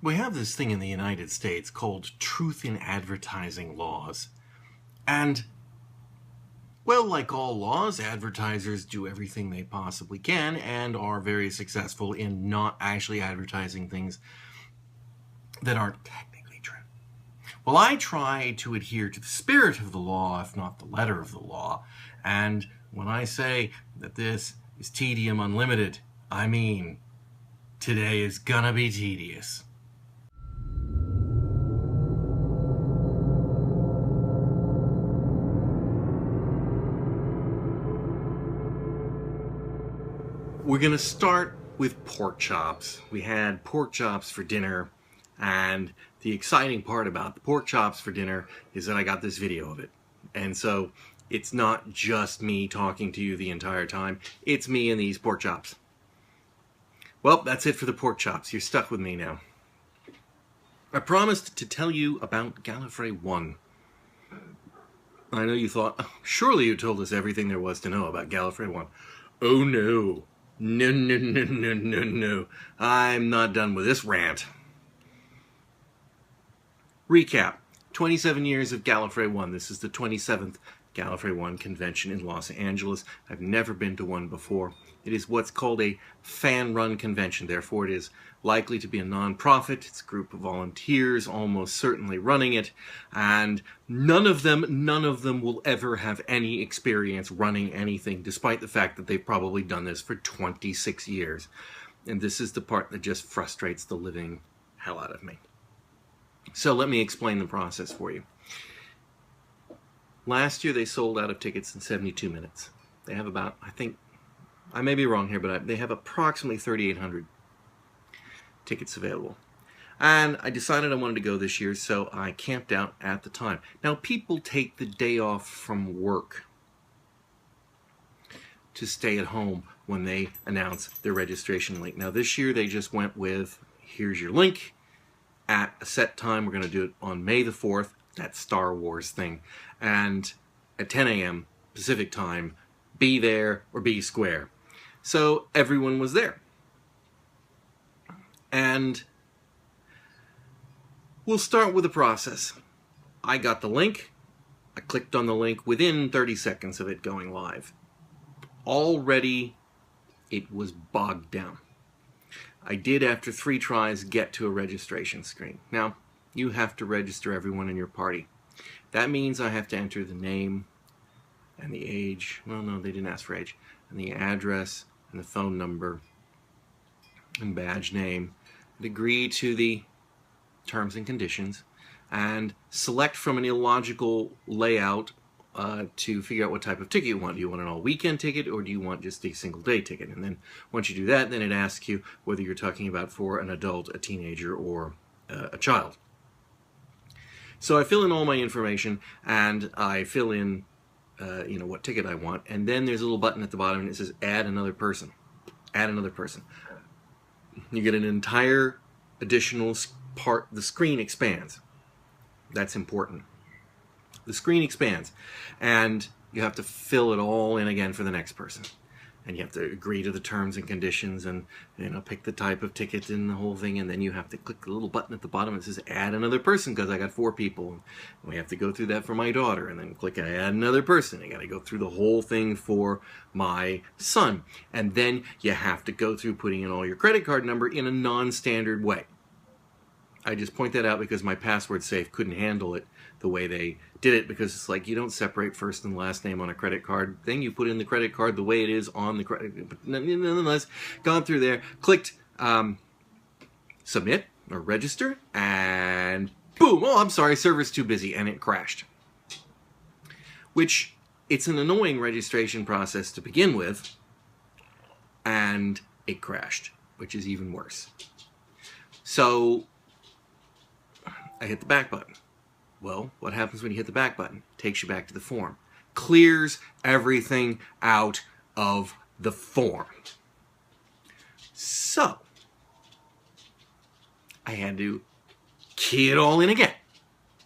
We have this thing in the United States called truth in advertising laws. And, well, like all laws, advertisers do everything they possibly can and are very successful in not actually advertising things that aren't technically true. Well, I try to adhere to the spirit of the law, if not the letter of the law. And when I say that this is Tedium Unlimited, I mean, today is gonna be tedious. We're going to start with pork chops. We had pork chops for dinner, and the exciting part about the pork chops for dinner is that I got this video of it. And so it's not just me talking to you the entire time, it's me and these pork chops. Well, that's it for the pork chops. You're stuck with me now. I promised to tell you about Gallifrey 1. I know you thought, oh, surely you told us everything there was to know about Gallifrey 1. Oh no. No. I'm not done with this rant. Recap. 27 years of Gallifrey 1. This is the 27th Gallifrey 1 convention in Los Angeles. I've never been to one before. It is what's called a fan-run convention. Therefore, it is likely to be a non-profit. It's a group of volunteers almost certainly running it. And none of them will ever have any experience running anything, despite the fact that they've probably done this for 26 years. And this is the part that just frustrates the living hell out of me. So let me explain the process for you. Last year they sold out of tickets in 72 minutes. They have about, I think, I may be wrong here, but they have approximately 3,800 tickets available. And I decided I wanted to go this year, so I camped out at the time. Now, people take the day off from work to stay at home when they announce their registration link. Now, this year they just went with, here's your link at a set time. We're going to do it on May the 4th, that Star Wars thing. And at 10 a.m. Pacific time, be there or be square. So everyone was there. And we'll start with the process. I got the link. I clicked on the link within 30 seconds of it going live. Already, it was bogged down. I did, after 3 tries, get to a registration screen. Now, you have to register everyone in your party. That means I have to enter the name and the age. Well, no, they didn't ask for age. And the address and the phone number and badge name. And agree to the terms and conditions. And select from an illogical layout to figure out what type of ticket you want. Do you want an all-weekend ticket, or do you want just a single-day ticket? And then once you do that, then it asks you whether you're talking about for an adult, a teenager, or a child. So I fill in all my information, and I fill in what ticket I want, and then there's a little button at the bottom, and it says add another person. Add another person. You get an entire additional part. The screen expands. That's important. The screen expands, and you have to fill it all in again for the next person. And you have to agree to the terms and conditions, and pick the type of ticket and the whole thing, and then you have to click the little button at the bottom that says add another person, because I got 4 people. And we have to go through that for my daughter, and then click add another person. I got to go through the whole thing for my son. And then you have to go through putting in all your credit card number in a non-standard way. I just point that out because my password safe couldn't handle it the way they did it, because it's like you don't separate first and last name on a credit card thing. You put in the credit card the way it is on the credit. But nonetheless, gone through there, clicked submit or register, and boom, oh, I'm sorry, server's too busy, and it crashed. Which, it's an annoying registration process to begin with, and it crashed, which is even worse. So I hit the back button. Well, what happens when you hit the back button? It takes you back to the form. Clears everything out of the form. So I had to key it all in again.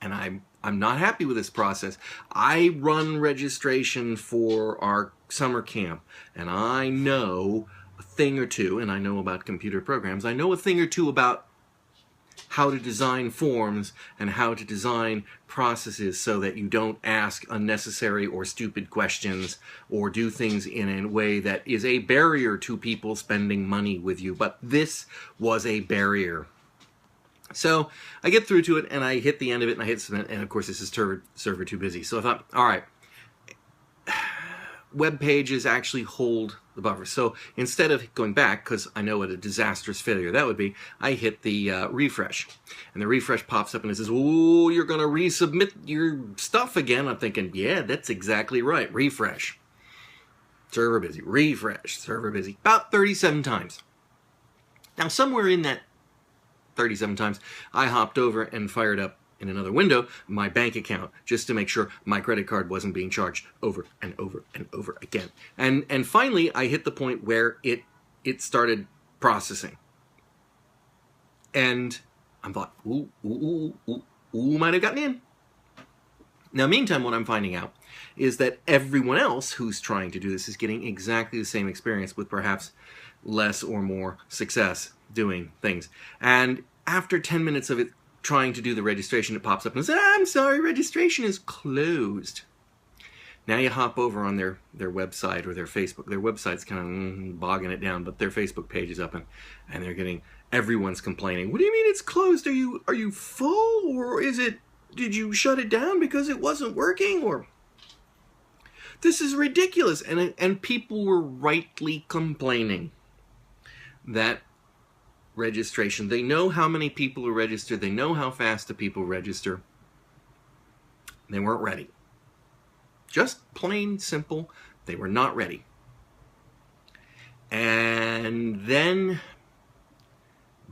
And I'm not happy with this process. I run registration for our summer camp, and I know a thing or two, and I know about computer programs. I know a thing or two about how to design forms and how to design processes so that you don't ask unnecessary or stupid questions or do things in a way that is a barrier to people spending money with you. But this was a barrier. So I get through to it and I hit the end of it and I hit submit, and of course this is server too busy. So I thought, all right, web pages actually hold the buffer. So instead of going back, because I know what a disastrous failure that would be, I hit the refresh. And the refresh pops up and it says, oh, you're going to resubmit your stuff again. I'm thinking, yeah, that's exactly right. Refresh. Server busy. Refresh. Server busy. About 37 times. Now, somewhere in that 37 times, I hopped over and fired up in another window my bank account just to make sure my credit card wasn't being charged over and over and over again. And finally, I hit the point where it started processing. And I thought, ooh, might have gotten in. Now, meantime, what I'm finding out is that everyone else who's trying to do this is getting exactly the same experience with perhaps less or more success doing things. And after 10 minutes of it trying to do the registration, it pops up and says, I'm sorry, registration is closed. Now you hop over on their website or their Facebook. Their website's kind of bogging it down, but their Facebook page is up and they're getting, everyone's complaining. What do you mean it's closed? Are you full, or did you shut it down because it wasn't working? Or this is ridiculous. And people were rightly complaining that registration, they know how many people are registered, they know how fast the people register. They weren't ready. Just plain simple, they were not ready. And then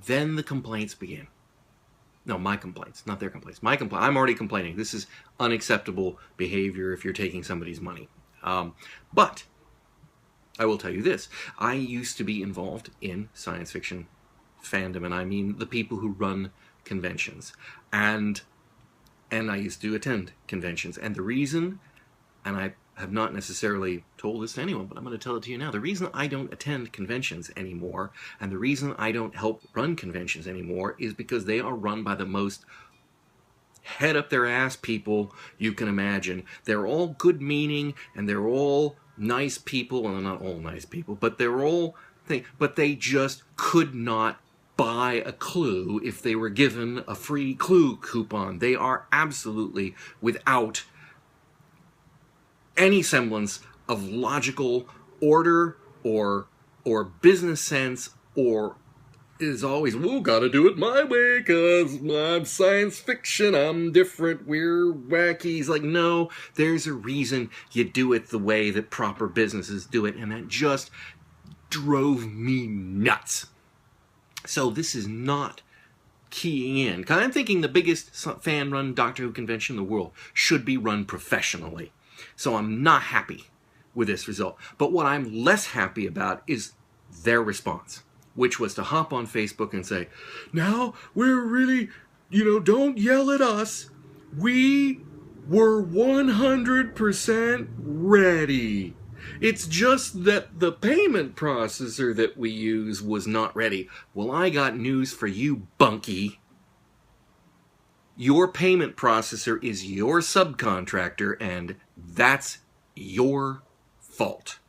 the complaints began. No, my complaints, not their complaints. I'm already complaining. This is unacceptable behavior if you're taking somebody's money. But I will tell you this. I used to be involved in science fiction fandom, and I mean the people who run conventions. And I used to attend conventions. And the reason, and I have not necessarily told this to anyone, but I'm going to tell it to you now. The reason I don't attend conventions anymore, and the reason I don't help run conventions anymore, is because they are run by the most head up their ass people you can imagine. They're all good meaning, and they're all nice people. Well, they're not all nice people, but they're all but they just could not buy a clue if they were given a free clue coupon. They are absolutely without any semblance of logical order or business sense, or is always, well, gotta do it my way because I'm science fiction, I'm different, we're wacky. He's like, no, there's a reason you do it the way that proper businesses do it, and that just drove me nuts. So this is not keying in. Because I'm thinking the biggest fan-run Doctor Who convention in the world should be run professionally. So I'm not happy with this result. But what I'm less happy about is their response, which was to hop on Facebook and say, now we're really, don't yell at us. We were 100% ready. It's just that the payment processor that we use was not ready. Well, I got news for you, Bunky. Your payment processor is your subcontractor, and that's your fault,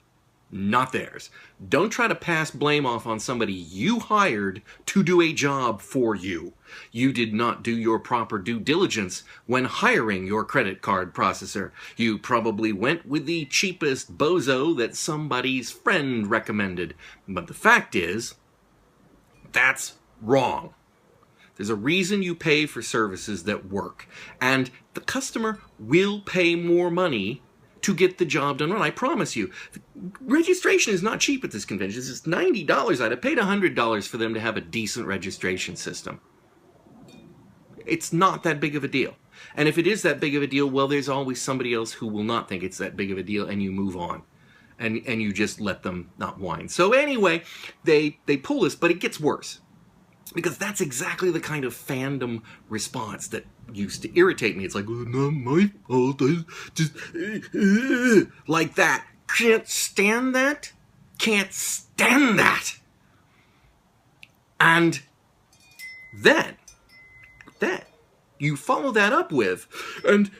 not theirs. Don't try to pass blame off on somebody you hired to do a job for you. You did not do your proper due diligence when hiring your credit card processor. You probably went with the cheapest bozo that somebody's friend recommended. But the fact is, that's wrong. There's a reason you pay for services that work. And the customer will pay more money to get the job done right. I promise you. Registration is not cheap at this convention. It's $90. I'd have paid $100 for them to have a decent registration system. It's not that big of a deal. And if it is that big of a deal, well, there's always somebody else who will not think it's that big of a deal, and you move on. And you just let them not whine. So anyway, they pull this, but it gets worse. Because that's exactly the kind of fandom response that used to irritate me. It's like, oh, not my fault. Just like that. Can't stand that. Can't stand that. And then that, you follow that up with, and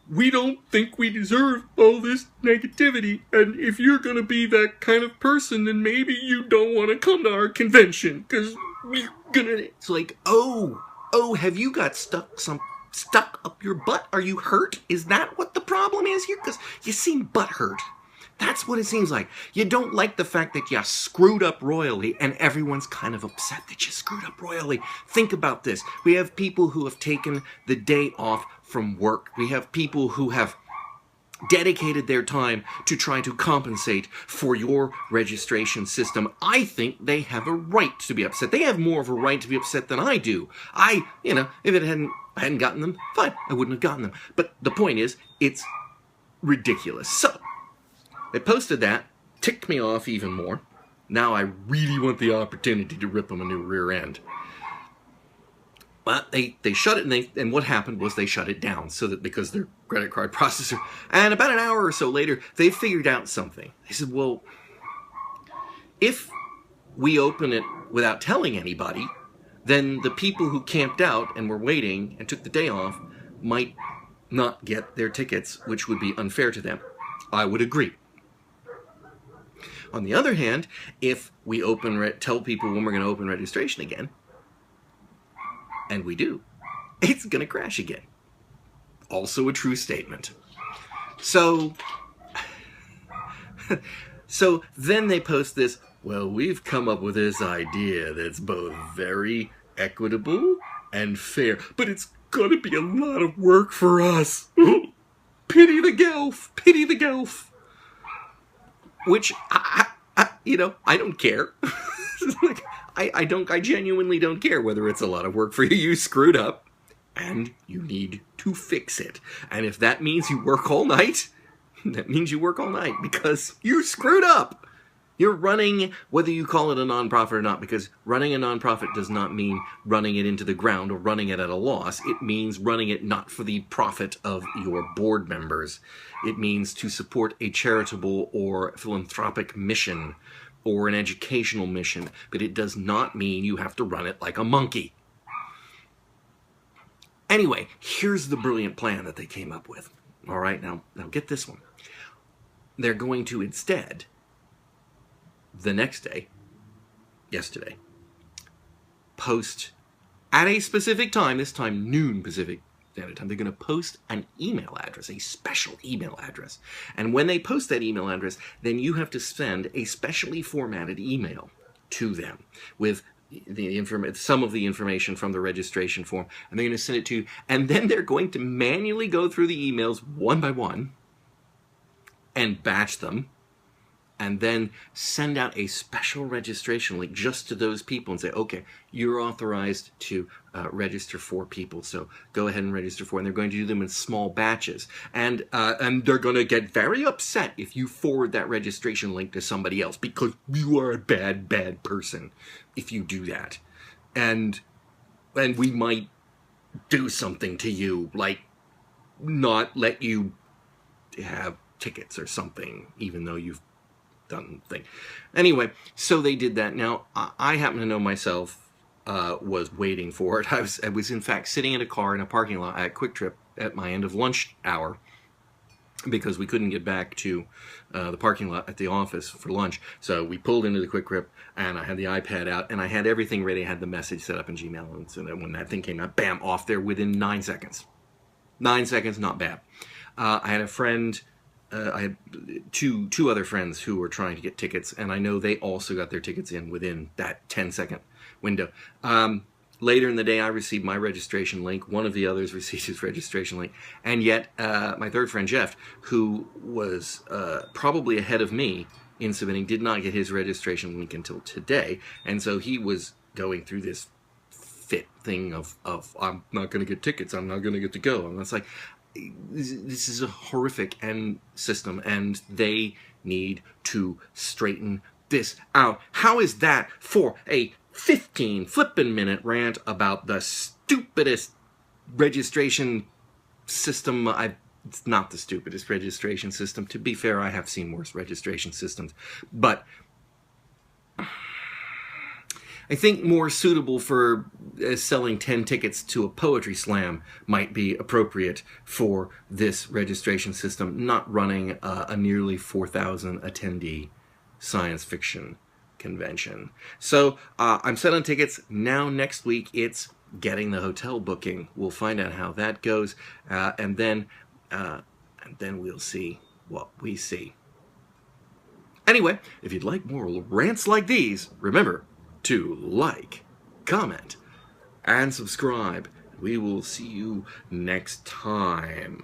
we don't think we deserve all this negativity, and if you're gonna be that kind of person, then maybe you don't want to come to our convention, because we're gonna... It's like, oh, have you got stuck up your butt? Are you hurt? Is that what the problem is here? Because you seem butthurt. That's what it seems like. You don't like the fact that you screwed up royally, and everyone's kind of upset that you screwed up royally. Think about this. We have people who have taken the day off from work. We have people who have dedicated their time to try to compensate for your registration system. I think they have a right to be upset. They have more of a right to be upset than I do. If I hadn't gotten them, fine, I wouldn't have gotten them. But the point is, it's ridiculous. So, they posted that, ticked me off even more. Now I really want the opportunity to rip them a new rear end. But they shut it, and what happened was they shut it down, so that because their credit card processor. And about an hour or so later, they figured out something. They said, well, if we open it without telling anybody, then the people who camped out and were waiting and took the day off might not get their tickets, which would be unfair to them. I would agree. On the other hand, if we tell people when we're going to open registration again, and we do, it's going to crash again. Also a true statement. So then they post this, well, we've come up with this idea that's both very equitable and fair, but it's going to be a lot of work for us. Pity the Gelf. Pity the Gelf. Which, I don't care. I genuinely don't care whether it's a lot of work for you. You screwed up, and you need to fix it. And if that means you work all night, that means you work all night, because you screwed up. You're running, whether you call it a nonprofit or not, because running a nonprofit does not mean running it into the ground or running it at a loss. It means running it not for the profit of your board members. It means to support a charitable or philanthropic mission or an educational mission, but it does not mean you have to run it like a monkey. Anyway, here's the brilliant plan that they came up with. All right, now get this one. They're going to instead, the next day, yesterday, post at a specific time, this time noon Pacific Standard Time, they're going to post an email address, a special email address. And when they post that email address, then you have to send a specially formatted email to them with some of the information from the registration form, and they're going to send it to you, and then they're going to manually go through the emails one by one and batch them, and then send out a special registration link just to those people and say, okay, you're authorized to register 4 people, so go ahead and register 4. And they're going to do them in small batches. And they're going to get very upset if you forward that registration link to somebody else, because you are a bad, bad person if you do that. And we might do something to you, like not let you have tickets or something, even though you've done the thing. Anyway, so they did that. Now, I happen to know myself was waiting for it. I was in fact sitting in a car in a parking lot at Quick Trip at my end of lunch hour, because we couldn't get back to the parking lot at the office for lunch. So we pulled into the Quick Trip, and I had the iPad out, and I had everything ready. I had the message set up in Gmail, and so that when that thing came out, bam, off there within 9 seconds. 9 seconds, not bad. I had a friend, I had two other friends who were trying to get tickets, and I know they also got their tickets in within that 10-second window. Later in the day, I received my registration link. One of the others received his registration link. And yet, my third friend, Jeff, who was probably ahead of me in submitting, did not get his registration link until today. And so he was going through this fit thing of I'm not going to get tickets, I'm not going to get to go. And it's like, this is a horrific system, and they need to straighten this out. How is that for a 15 flippin' minute rant about the stupidest registration system? It's not the stupidest registration system. To be fair, I have seen worse registration systems. But I think more suitable for selling 10 tickets to a poetry slam might be appropriate for this registration system, not running a nearly 4,000 attendee science fiction convention. So I'm selling tickets now. Next week it's getting the hotel booking. We'll find out how that goes, and then we'll see what we see. Anyway, if you'd like more rants like these, remember to like, comment, and subscribe. We will see you next time.